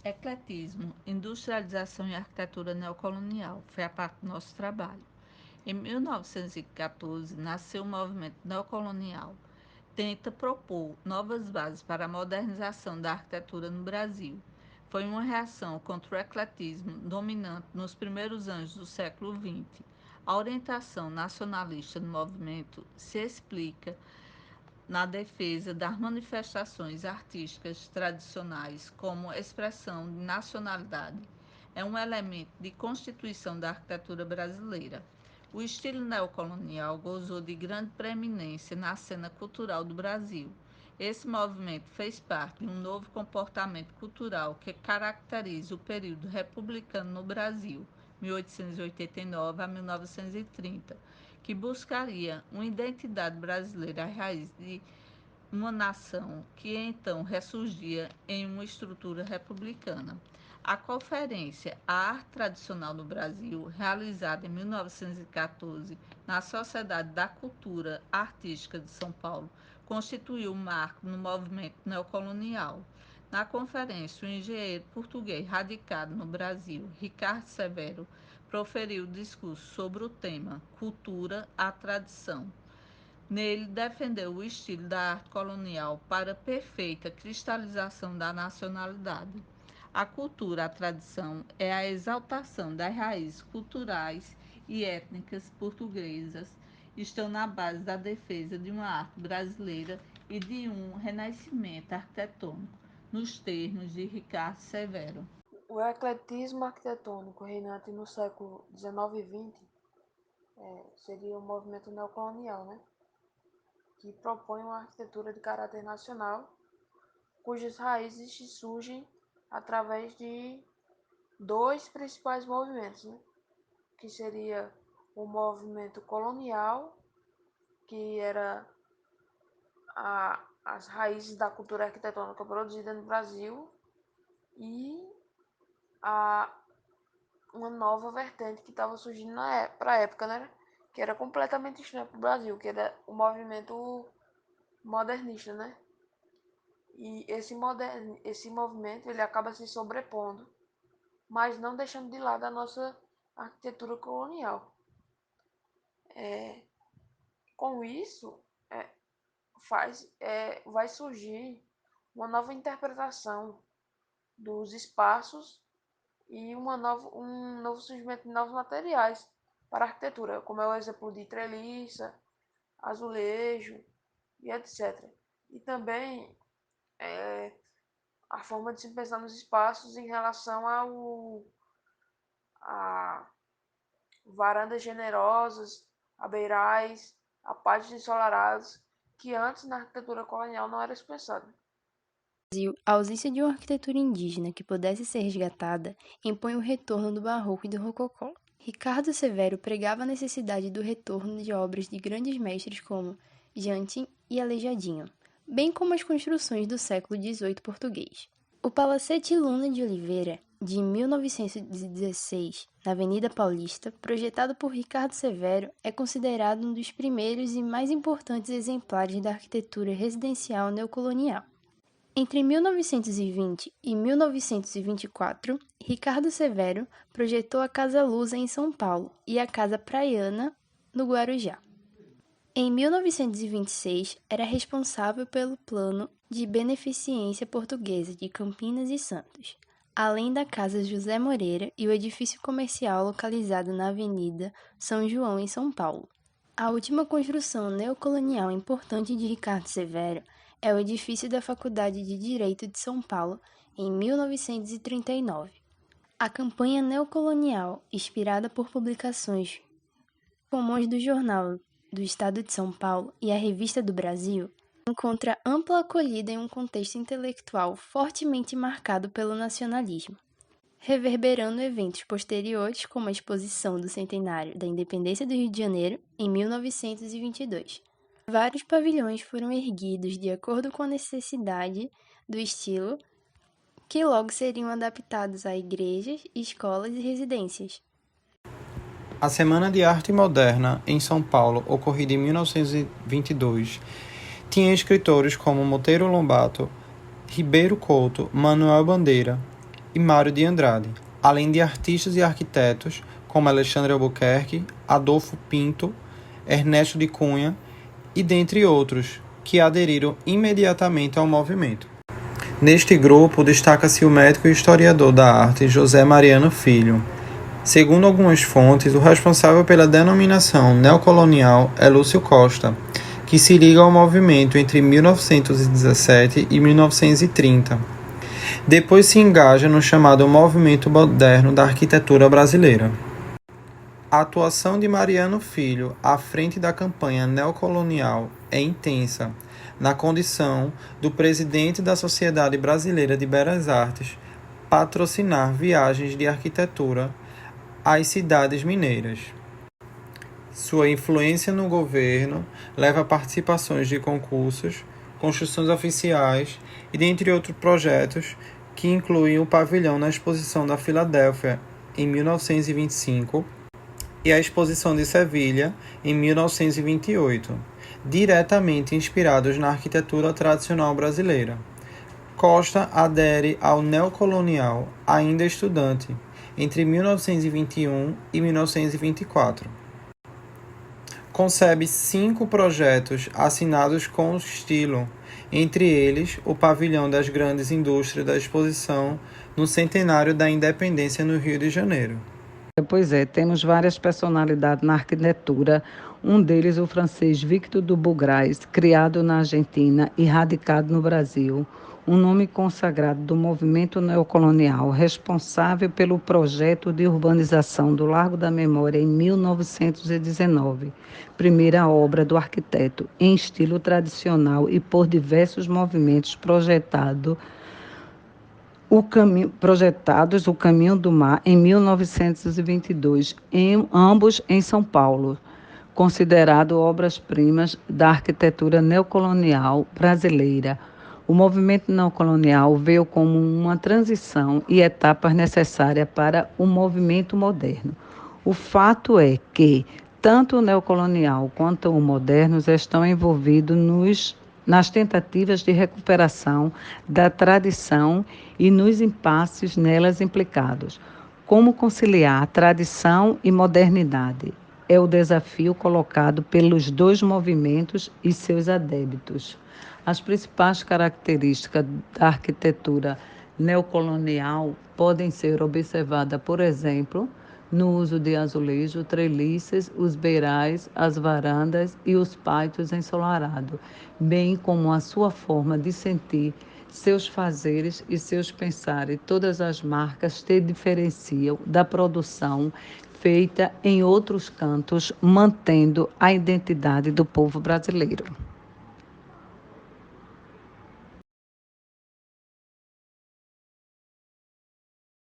Ecletismo, industrialização e arquitetura neocolonial foi a parte do nosso trabalho. Em 1914, nasceu o movimento neocolonial. Tenta propor novas bases para a modernização da arquitetura no Brasil. Foi uma reação contra o ecletismo dominante nos primeiros anos do século XX. A orientação nacionalista no movimento se explica na defesa das manifestações artísticas tradicionais como expressão de nacionalidade. É um elemento de constituição da arquitetura brasileira. O estilo neocolonial gozou de grande preeminência na cena cultural do Brasil. Esse movimento fez parte de um novo comportamento cultural que caracteriza o período republicano no Brasil, 1889 a 1930, que buscaria uma identidade brasileira à raiz de uma nação que então ressurgia em uma estrutura republicana. A conferência A Arte Tradicional no Brasil, realizada em 1914 na Sociedade da Cultura Artística de São Paulo, constituiu um marco no movimento neocolonial. Na conferência, o engenheiro português radicado no Brasil, Ricardo Severo, proferiu discurso sobre o tema Cultura à Tradição. Nele, defendeu o estilo da arte colonial para perfeita cristalização da nacionalidade. A cultura, a tradição, é a exaltação das raízes culturais e étnicas portuguesas, estão na base da defesa de uma arte brasileira e de um renascimento arquitetônico, nos termos de Ricardo Severo. O ecletismo arquitetônico reinante no século XIX e XX seria o movimento neocolonial, né? Que propõe uma arquitetura de caráter nacional, cujas raízes surgem através de dois principais movimentos, né? Que seria o movimento colonial, que era as raízes da cultura arquitetônica produzida no Brasil, e a, uma nova vertente que estava surgindo para a época, né? Que era completamente estranho para o Brasil, que era o movimento modernista, né? E esse movimento ele acaba se sobrepondo, mas não deixando de lado a nossa arquitetura colonial. Com isso, é, vai surgir uma nova interpretação dos espaços e um novo surgimento de novos materiais para a arquitetura, como é o exemplo de treliça, azulejo e etc. E também a forma de se pensar nos espaços em relação a varandas generosas, a beirais, a pátios ensolarados, que antes na arquitetura colonial não era pensado. A ausência de uma arquitetura indígena que pudesse ser resgatada impõe o retorno do Barroco e do Rococó. Ricardo Severo pregava a necessidade do retorno de obras de grandes mestres como Jantin e Aleijadinho, bem como as construções do século XVIII português. O Palacete Luna de Oliveira, de 1916, na Avenida Paulista, projetado por Ricardo Severo, é considerado um dos primeiros e mais importantes exemplares da arquitetura residencial neocolonial. Entre 1920 e 1924, Ricardo Severo projetou a Casa Lusa em São Paulo e a Casa Praiana, no Guarujá. Em 1926, era responsável pelo plano de beneficência portuguesa de Campinas e Santos, além da Casa José Moreira e o edifício comercial localizado na Avenida São João, em São Paulo. A última construção neocolonial importante de Ricardo Severo é o edifício da Faculdade de Direito de São Paulo, em 1939. A campanha neocolonial, inspirada por publicações como as do Jornal do Estado de São Paulo e a Revista do Brasil, encontra ampla acolhida em um contexto intelectual fortemente marcado pelo nacionalismo, reverberando eventos posteriores como a exposição do centenário da Independência do Rio de Janeiro, em 1922. Vários pavilhões foram erguidos de acordo com a necessidade do estilo, que logo seriam adaptados a igrejas, escolas e residências. A Semana de Arte Moderna em São Paulo, ocorrida em 1922, tinha escritores como Monteiro Lobato, Ribeiro Couto, Manuel Bandeira, e Mário de Andrade, além de artistas e arquitetos como Alexandre Albuquerque, Adolfo Pinto, Ernesto de Cunha e dentre outros, que aderiram imediatamente ao movimento. Neste grupo destaca-se o médico e historiador da arte José Mariano Filho. Segundo algumas fontes, o responsável pela denominação neocolonial é Lúcio Costa, que se liga ao movimento entre 1917 e 1930. Depois se engaja no chamado Movimento Moderno da Arquitetura Brasileira. A atuação de Mariano Filho à frente da campanha neocolonial é intensa, na condição do presidente da Sociedade Brasileira de Belas Artes patrocinar viagens de arquitetura às cidades mineiras. Sua influência no governo leva a participações de concursos, construções oficiais e dentre outros projetos que incluem o pavilhão na Exposição da Filadélfia em 1925 e a Exposição de Sevilha em 1928, diretamente inspirados na arquitetura tradicional brasileira. Costa adere ao neocolonial ainda estudante, entre 1921 e 1924. Concebe 5 projetos assinados com o estilo, entre eles o Pavilhão das Grandes Indústrias da Exposição no Centenário da Independência no Rio de Janeiro. Pois é, temos várias personalidades na arquitetura, um deles o francês Victor Dubois Grais, criado na Argentina e radicado no Brasil, um nome consagrado do movimento neocolonial, responsável pelo projeto de urbanização do Largo da Memória em 1919, primeira obra do arquiteto, em estilo tradicional e por diversos movimentos projetados o Caminho do Mar em 1922, ambos em São Paulo, considerado obras-primas da arquitetura neocolonial brasileira. O movimento neocolonial veio como uma transição e etapas necessárias para o movimento moderno. O fato é que tanto o neocolonial quanto o moderno estão envolvidos nas tentativas de recuperação da tradição e nos impasses nelas implicados. Como conciliar tradição e modernidade? É o desafio colocado pelos dois movimentos e seus adeptos. As principais características da arquitetura neocolonial podem ser observadas, por exemplo, no uso de azulejo, treliças, os beirais, as varandas e os pátios ensolarados, bem como a sua forma de sentir, seus fazeres e seus pensares. Todas as marcas se diferenciam da produção feita em outros cantos, mantendo a identidade do povo brasileiro.